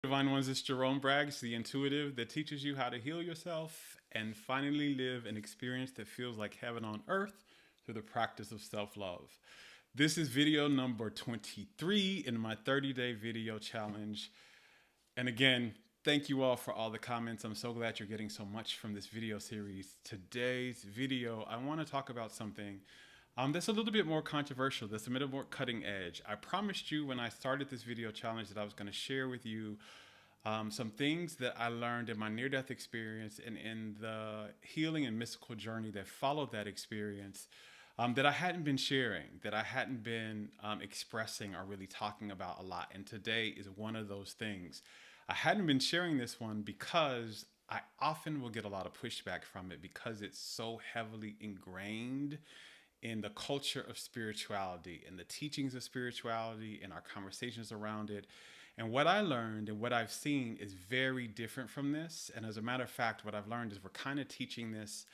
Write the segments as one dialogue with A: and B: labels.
A: Divine Ones, it's Jerome Braggs, the intuitive that teaches you how to heal yourself and finally live an experience that feels like heaven on earth through the practice of self love. This is video number 23 in my 30-day video challenge. And again, thank you all for all the comments. I'm so glad you're getting so much from this video series. Today's video, I want to talk about something that's a little bit more controversial, that's a little more cutting edge. I promised you when I started this video challenge that I was going to share with you some things that I learned in my near-death experience and in the healing and mystical journey that followed that experience that I hadn't been sharing, that I hadn't been expressing or really talking about a lot. And today is one of those things. I hadn't been sharing this one because I often will get a lot of pushback from it because it's so heavily ingrained in the culture of spirituality, in the teachings of spirituality, in our conversations around it. And what I learned and what I've seen is very different from this. And as a matter of fact, what I've learned is we're kind of teaching this,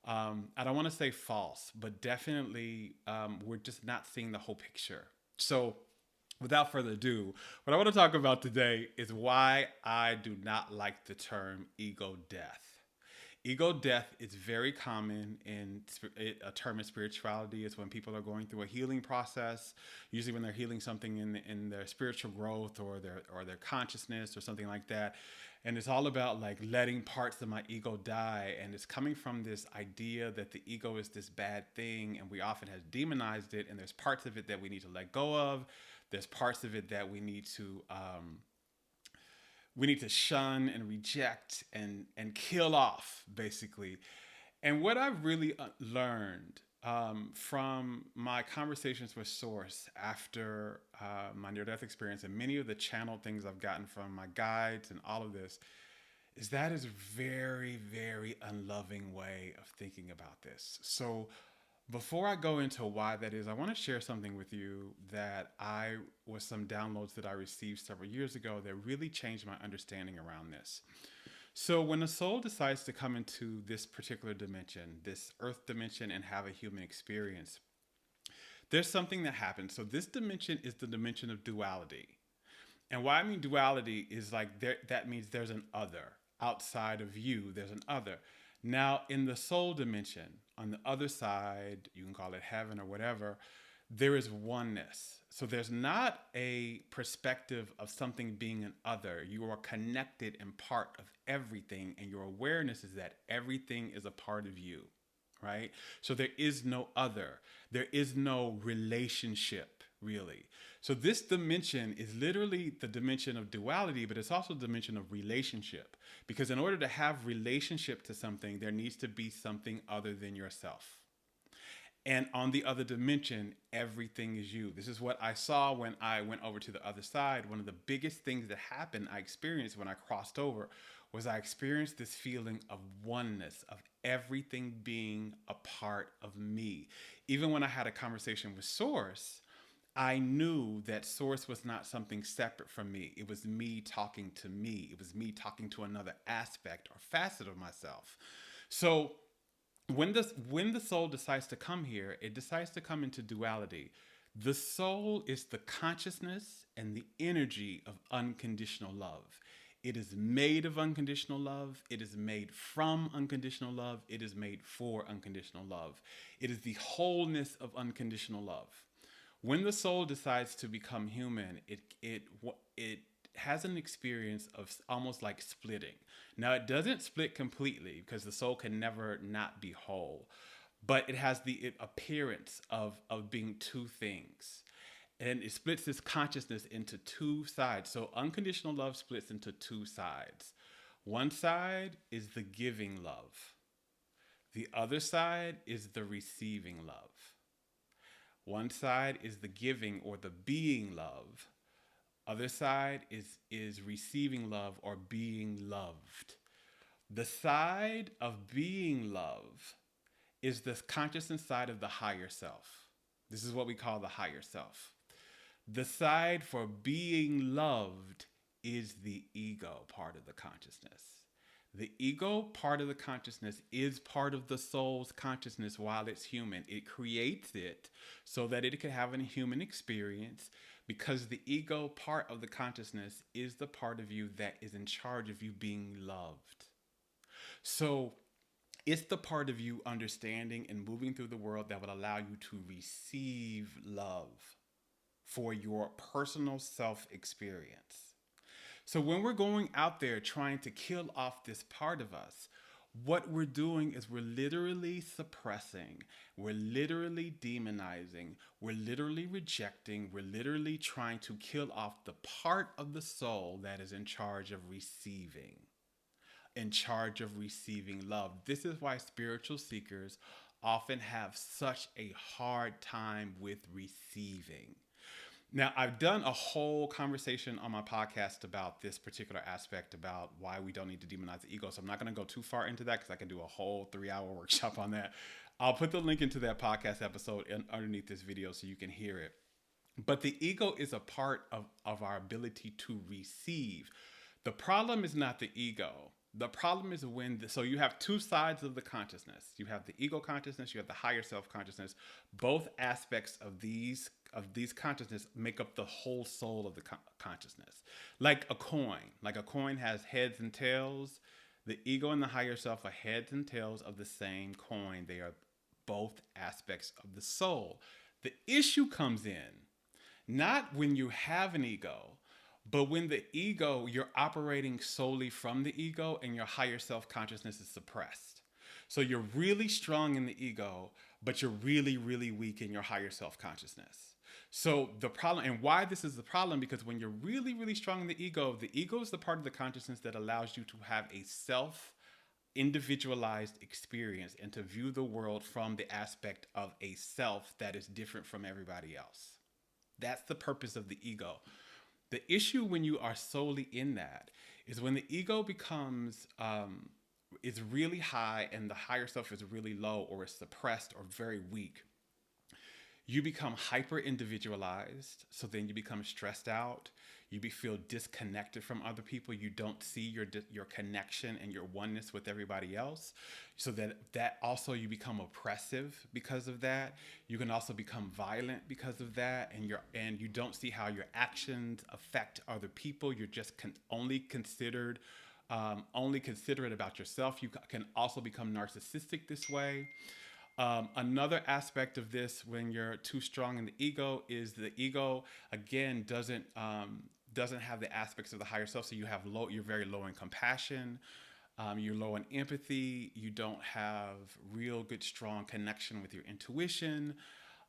A: I don't want to say false, but definitely we're just not seeing the whole picture. So without further ado, what I want to talk about today is why I do not like the term ego death. Ego death is very common in a term in spirituality. It's when people are going through a healing process, usually when they're healing something in their spiritual growth or their consciousness or something like that. And it's all about like letting parts of my ego die. And it's coming from this idea that the ego is this bad thing, and we often have demonized it. And there's parts of it that we need to let go of. There's parts of it that we need to shun and reject and kill off, basically. And what I've really learned from my conversations with Source after my near-death experience and many of the channeled things I've gotten from my guides and all of this is that is a very, very unloving way of thinking about this. So before I go into why that is, I want to share something with you that was some downloads that I received several years ago that really changed my understanding around this. So when a soul decides to come into this particular dimension, this earth dimension, and have a human experience, there's something that happens. So this dimension is the dimension of duality. And why I mean duality is like that means there's an other. Outside of you, there's an other. Now, in the soul dimension, on the other side, you can call it heaven or whatever, there is oneness. So there's not a perspective of something being an other. You are connected and part of everything, and your awareness is that everything is a part of you, right? So there is no other. There is no relationship, really. So this dimension is literally the dimension of duality, but it's also the dimension of relationship. Because in order to have relationship to something, there needs to be something other than yourself. And on the other dimension, everything is you. This is what I saw when I went over to the other side. One of the biggest things that happened, I experienced when I crossed over, was I experienced this feeling of oneness, of everything being a part of me. Even when I had a conversation with Source, I knew that Source was not something separate from me. It was me talking to me. It was me talking to another aspect or facet of myself. So when the soul decides to come here, it decides to come into duality. The soul is the consciousness and the energy of unconditional love. It is made of unconditional love. It is made from unconditional love. It is made for unconditional love. It is the wholeness of unconditional love. When the soul decides to become human, it has an experience of almost like splitting. Now, it doesn't split completely because the soul can never not be whole, but it has the appearance of being two things. And it splits this consciousness into two sides. So unconditional love splits into two sides. One side is the giving love. The other side is the receiving love. One side is the giving or the being love. Other side is receiving love or being loved. The side of being love is the consciousness side of the higher self. This is what we call the higher self. The side for being loved is the ego part of the consciousness. The ego part of the consciousness is part of the soul's consciousness while it's human. It creates it so that it can have a human experience, because the ego part of the consciousness is the part of you that is in charge of you being loved. So it's the part of you understanding and moving through the world that will allow you to receive love for your personal self experience. So when we're going out there trying to kill off this part of us, what we're doing is we're literally suppressing, we're literally demonizing, we're literally rejecting, we're literally trying to kill off the part of the soul that is in charge of receiving, in charge of receiving love. This is why spiritual seekers often have such a hard time with receiving. Now, I've done a whole conversation on my podcast about this particular aspect, about why we don't need to demonize the ego. So I'm not going to go too far into that because I can do a whole 3-hour workshop on that. I'll put the link into that podcast episode underneath this video so you can hear it. But the ego is a part of our ability to receive. The problem is not the ego. The problem is when, so you have two sides of the consciousness. You have the ego consciousness, you have the higher self consciousness. Both aspects of these consciousness make up the whole soul of the consciousness. Like a coin has heads and tails. The ego and the higher self are heads and tails of the same coin. They are both aspects of the soul. The issue comes in not when you have an ego, but when the ego, you're operating solely from the ego and your higher self consciousness is suppressed. So you're really strong in the ego, but you're really, really weak in your higher self consciousness. So the problem, and why this is the problem, because when you're really, really strong in the ego is the part of the consciousness that allows you to have a self individualized experience and to view the world from the aspect of a self that is different from everybody else. That's the purpose of the ego. The issue when you are solely in that is when the ego becomes, is really high and the higher self is really low or is suppressed or very weak. You become hyper individualized. So then you become stressed out. You feel disconnected from other people. You don't see your connection and your oneness with everybody else. So that also you become oppressive because of that. You can also become violent because of that, and you don't see how your actions affect other people. You're just only considerate about yourself. You can also become narcissistic this way. Another aspect of this, when you're too strong in the ego, is the ego again doesn't have the aspects of the higher self. So you're very low in compassion. You're low in empathy. You don't have real good, strong connection with your intuition.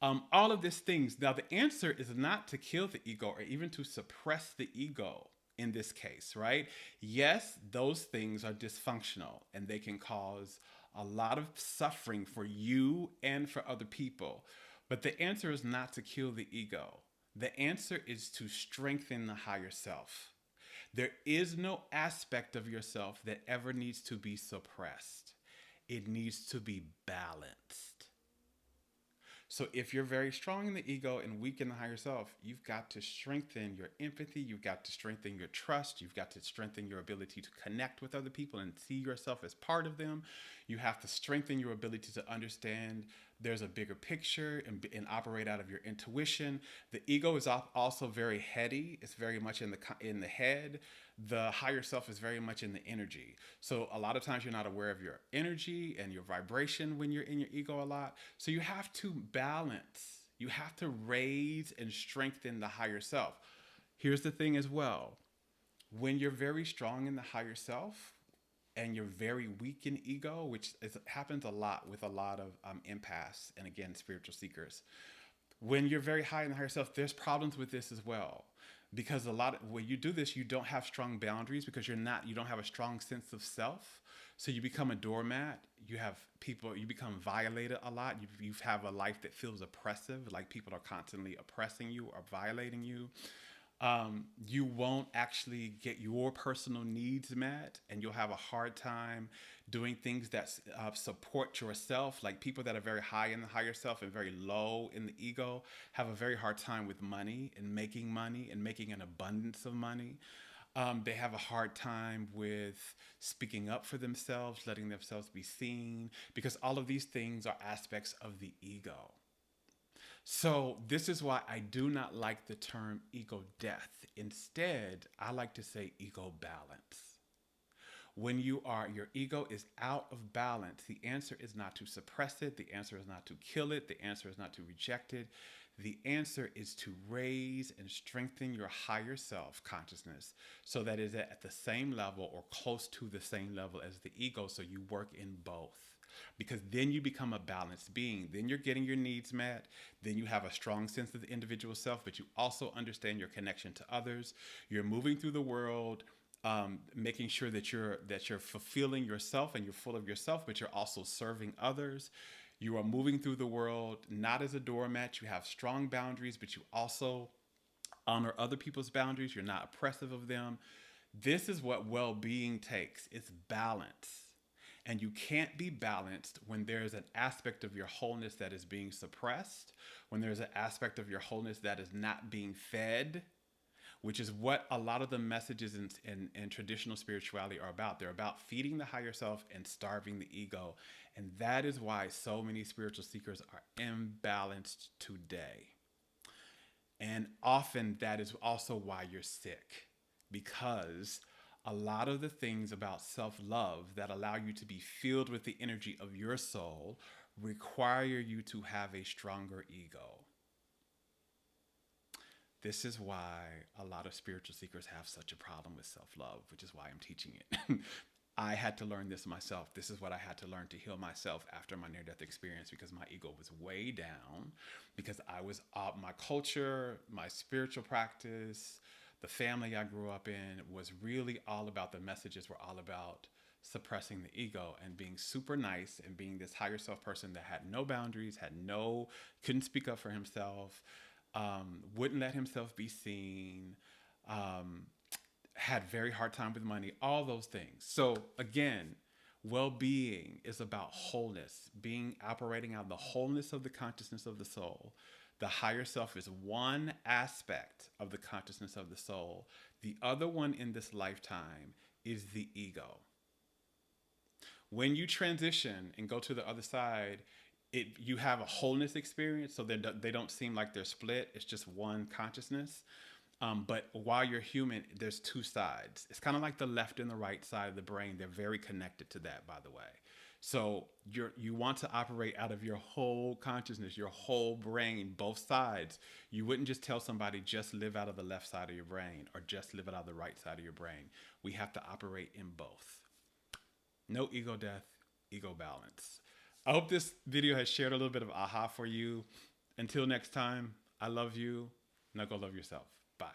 A: All of these things. Now, the answer is not to kill the ego or even to suppress the ego in this case, right? Yes, those things are dysfunctional and they can cause a lot of suffering for you and for other people. But the answer is not to kill the ego. The answer is to strengthen the higher self. There is no aspect of yourself that ever needs to be suppressed. It needs to be balanced. So if you're very strong in the ego and weak in the higher self, you've got to strengthen your empathy. You've got to strengthen your trust. You've got to strengthen your ability to connect with other people and see yourself as part of them. You have to strengthen your ability to understand there's a bigger picture and operate out of your intuition. The ego is also very heady. It's very much in the head. The higher self is very much in the energy. So a lot of times you're not aware of your energy and your vibration when you're in your ego a lot. So you have to balance. You have to raise and strengthen the higher self. Here's the thing as well. When you're very strong in the higher self and you're very weak in ego, which happens a lot with a lot of empaths and again, spiritual seekers. When you're very high in the higher self, there's problems with this as well. Because when you do this, you don't have strong boundaries because you don't have a strong sense of self. So you become a doormat. You become violated a lot. You have a life that feels oppressive, like people are constantly oppressing you or violating you. You won't actually get your personal needs met, and you'll have a hard time doing things that support yourself. Like people that are very high in the higher self and very low in the ego have a very hard time with money and making an abundance of money. They have a hard time with speaking up for themselves, letting themselves be seen, because all of these things are aspects of the ego. So, this is why I do not like the term ego death. Instead, I like to say ego balance. When your ego is out of balance, the answer is not to suppress it, the answer is not to kill it, the answer is not to reject it. The answer is to raise and strengthen your higher self consciousness so that it is at the same level or close to the same level as the ego, so you work in both. Because then you become a balanced being. Then you're getting your needs met. Then you have a strong sense of the individual self, but you also understand your connection to others. You're moving through the world, making sure that you're fulfilling yourself and you're full of yourself, but you're also serving others. You are moving through the world not as a doormat. You have strong boundaries, but you also honor other people's boundaries. You're not oppressive of them. This is what well-being takes. It's balance. And you can't be balanced when there's an aspect of your wholeness that is being suppressed, when there's an aspect of your wholeness that is not being fed, which is what a lot of the messages in traditional spirituality are about. They're about feeding the higher self and starving the ego. And that is why so many spiritual seekers are imbalanced today. And often that is also why you're sick, because a lot of the things about self love that allow you to be filled with the energy of your soul require you to have a stronger ego. This is why a lot of spiritual seekers have such a problem with self love, which is why I'm teaching it. I had to learn this myself. This is what I had to learn to heal myself after my near death experience, because my ego was way down, because I was my culture, my spiritual practice, the family I grew up in was really all about, the messages were all about suppressing the ego and being super nice and being this higher self person that had no boundaries, couldn't speak up for himself, wouldn't let himself be seen, had very hard time with money, all those things. So again, well-being is about wholeness, being operating out the wholeness of the consciousness of the soul. The higher self is one aspect of the consciousness of the soul. The other one in this lifetime is the ego. When you transition and go to the other side, you have a wholeness experience, so they don't seem like they're split. It's just one consciousness. But while you're human, there's two sides. It's kind of like the left and the right side of the brain. They're very connected to that, by the way. So you want to operate out of your whole consciousness, your whole brain, both sides. You wouldn't just tell somebody just live out of the left side of your brain or just live out of the right side of your brain. We have to operate in both. No ego death, ego balance. I hope this video has shared a little bit of aha for you. Until next time, I love you. Now go love yourself. Bye.